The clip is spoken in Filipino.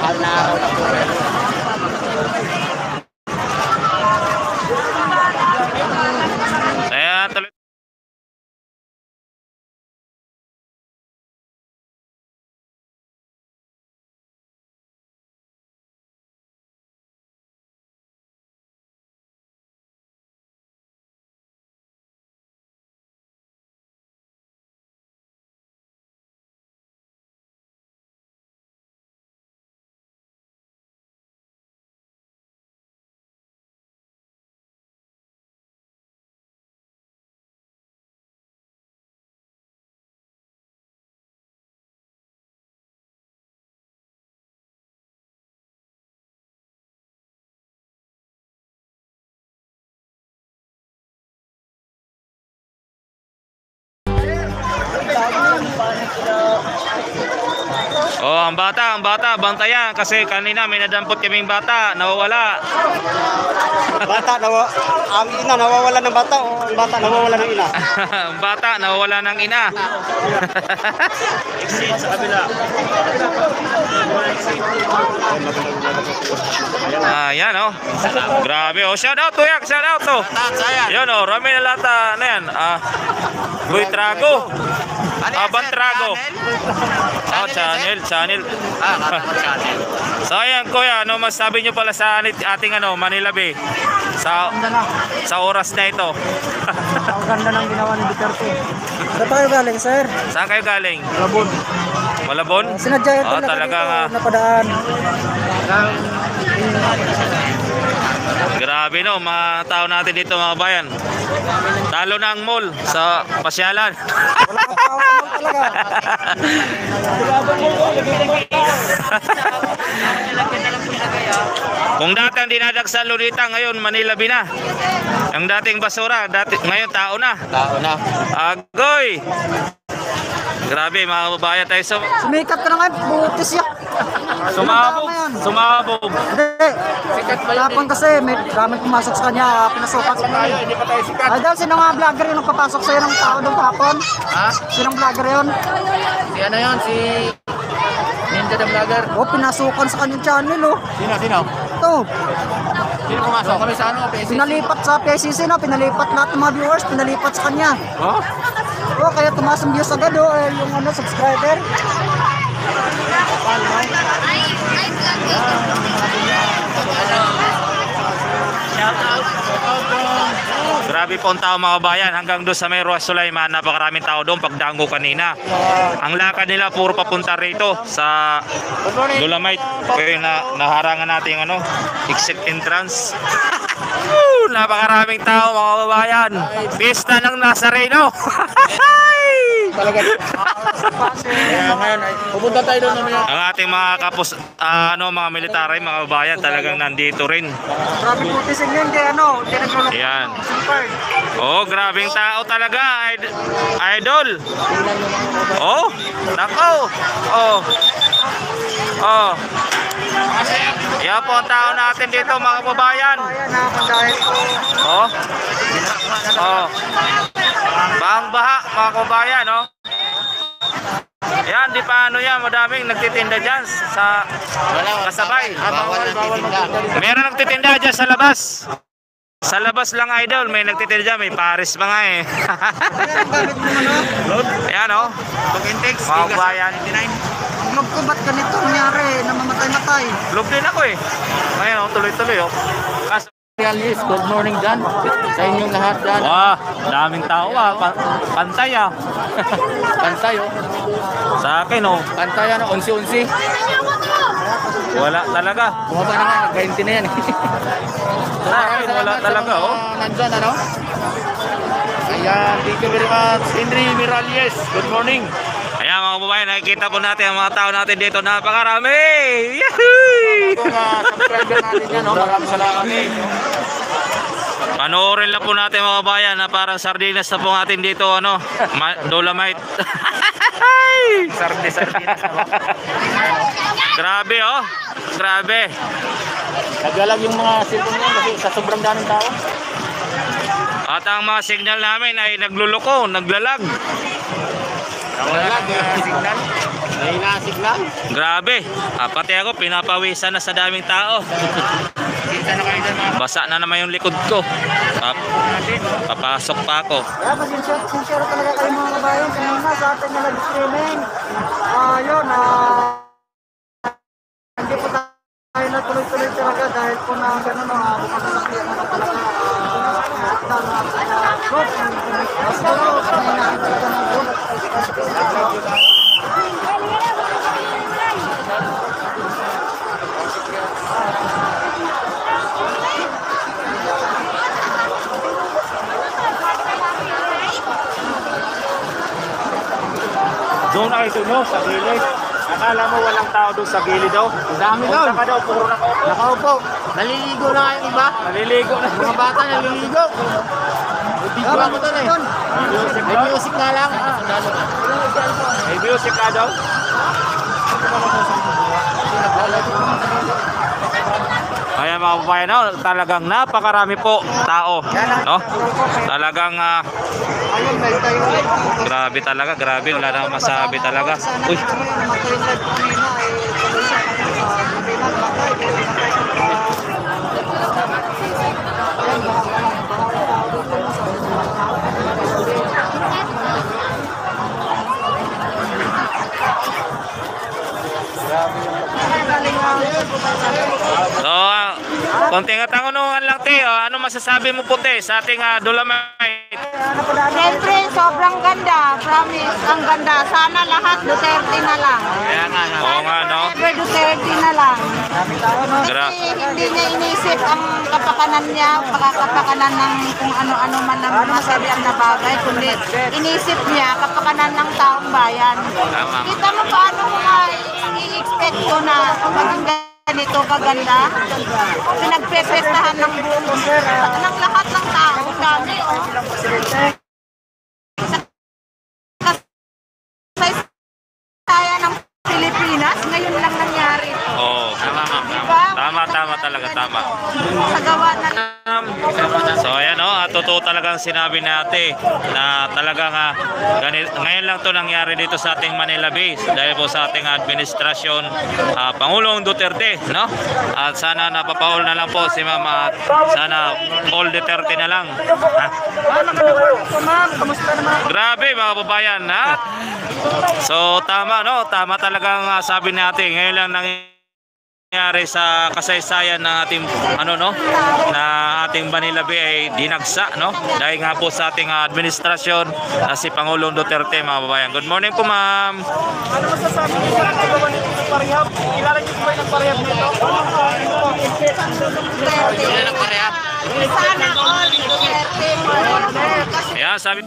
Mahal na araw na po. Kaya tuloy. Oh, ang bata, bantayan kasi kanina may nadampot kaming bata, nawawala. Ang ina nawawala ng bata o ang bata nawawala ng ina? Ang bata nawawala ng ina. Sa kabila. Ayan oh. Grabe oh. Shout out to yak, shout out to. Yan oh, Rami na lata na yan. Boy Trago. Bantrago. Oh, channel. Channel. So ayan kuya, ano masabi nyo pala sa ating Manila Bay sa oras na ito? Ang ganda ng ginawa ni Duterte. Saan tayo galing, sir? Saan kayo galing? Malabon. Malabon? Sinadya ito talaga nga. Napadaan. Grabe no, mga tao natin dito mga bayan. Talo na ang mall sa pasyalan. Wala kang tao talaga. Kung dati ang dinadagsa sa Lunita, ngayon Manila Bay na. Ang dating basura, ngayon tao na. Tao na. Agoy! Grabe mga kababayan tayo. Sumikat ka na nga, butis yan. Sumabog. Hindi. Tapon kasi, may daming pumasok sa kanya, pinasukat sa kanya. Hindi pa tayo sikat. Ay, dahil sinong mga vlogger yun ang papasok sa'yo ng tao doon tapon? Ha? Sinong vlogger yun? Si ano yun? Si Ninja the Vlogger. Oh, pinasukan sa kanyang channel, oh. Sino? Ito, Sino pumasok? Kami sa ano? PSC. pinalipat sa PSCC, no? Pinalipat lahat ng mga viewers, pinalipat sa kanya. Oh? Oh, kaya tumaas ang views agad, oh, yung subscriber. Grabe po ang tao mga bayan. Hanggang doon sa may Ruas Sulaiman, napakaraming tao doon pagdango kanina. Ang lakad nila puro papunta rito sa Dolomite. Kaya naharangan natin yung exit entrance. Napakaraming tao mga babayan. Pista ng Nazareno. Talaga. Kaya ngayon, pupunta tayo doon naman. Ang ating mga kapos, mga military, mga babayan, talagang nandito rin. Grabe po tising yun, kaya hindi naglulok. Ayan. Oh, grabing tao talaga, idol. Oh, nako. Oh. Yan po ang tao natin dito mga kababayan. Oh. Bahang-baha mga kababayan, oh. Yan, di pa yan, madaming nagtitinda dyan sa kasabay. Bawal magtitinda. Meron nagtitinda dyan sa labas. Sa labas lang idol, may nagtitinda dyan, may Paris pa nga eh. Ayan oh. Pag-intex, Mga kabayan. Vlog ko, ba't ganito nangyari? Namamatay-matay. Vlog din ako eh. Ngayon oh, tuloy-tuloy oh. Realis, good morning dyan. Sa inyong lahat dyan. Wah, daming tao pantay ah. Pantay oh. Sa akin oh. Pantay ano, 11-11. Wala talaga. Bumaba na nga, nag-20 na yan. Sa akin wala talaga oh. Nandyan ano? Ayan, thank you very much. Henry Miralles, good morning. Ayan mga kababayan, nakikita po natin ang mga tao natin dito. Napakarami! Yahoo! Kung subscriber natin yan, maraming salamat eh. Panoorin lang po natin mga kababayan na parang sardinas na po natin dito, Dolomite. Sardinas. Grabe oh, grabe. Nagalag yung mga cellphone yan kasi sa sobrang daming tao. At ang mga signal namin ay nagluloko, naglalag. Nagalag signal. May nasig lang. Grabe. Pati ako pinapawisan na sa daming tao. Basa na naman yung likod ko. Papasok pa ako. Kaya sincere talaga kayo mga kabayan. Kanina sa atin na nag-streaming. Yun, hindi po tayo na tuloy-tuloy talaga dahil po na gano'n bumasasakyan na talaga. Lockdown na group. Basta kami nakikita ng group. Doon na ito no, sa gilid. Akala mo walang tao doon sa gilid daw. Ang dami doon. Punta ka daw, puro nakaupo. Nakaupo. Naliligo na nga yung iba. Naliligo na. Mga bata naliligo. Bigyan mo doon eh. May music na lang. May music ka daw. Kaya mga kababayan, no, talagang napakarami po tao, no? Talagang grabe talaga, grabe, wala na masabi talaga. Uy. So, konting katanungan lang te, ano masasabi mo po te sa ating Dolomite? Siyempre, sobrang ganda. Promise, ang ganda. Sana lahat Duterte na lang. Kaya nga. Oo nga, no? Ever Duterte na lang. Gra Kasi hindi niya inisip ang kapakanan niya, pagkakapakanan ng kung ano-ano man ang masabihan na bagay, kundi inisip niya kapakanan ng taong bayan. Tama. Kita mo paano mo i-expect ko na maging ganito kaganda? Pinagpepestahan ng buong ng lahat ng tao. Dami, oh. Saya ng Pilipinas, ngayon lang nangyari. Oo. Diba? Tama talaga, tama. Sa gawa na So ayan totoo talagang sinabi natin na talagang ngayon lang to nangyari dito sa ating Manila Base dahil po sa ating administrasyon Pangulong Duterte, no? At sana napapaul na lang po si Ma'am at sana all Duterte na lang. Grabe mga kababayan, ha? So tama, no? Tama talagang sabi natin ngayon lang nangyari sa kasaysayan ng ating na ating Manila Bay ay dinagsa, no? Dahil nga po sa ating administrasyon na si Pangulong Duterte, mga babayan. Good morning po, ma'am. Ano masasabi niyo sa paggawa nito sa parehab? Kilala niyo ba yung parehab nito? Sana all Duterte. Ayan, sabi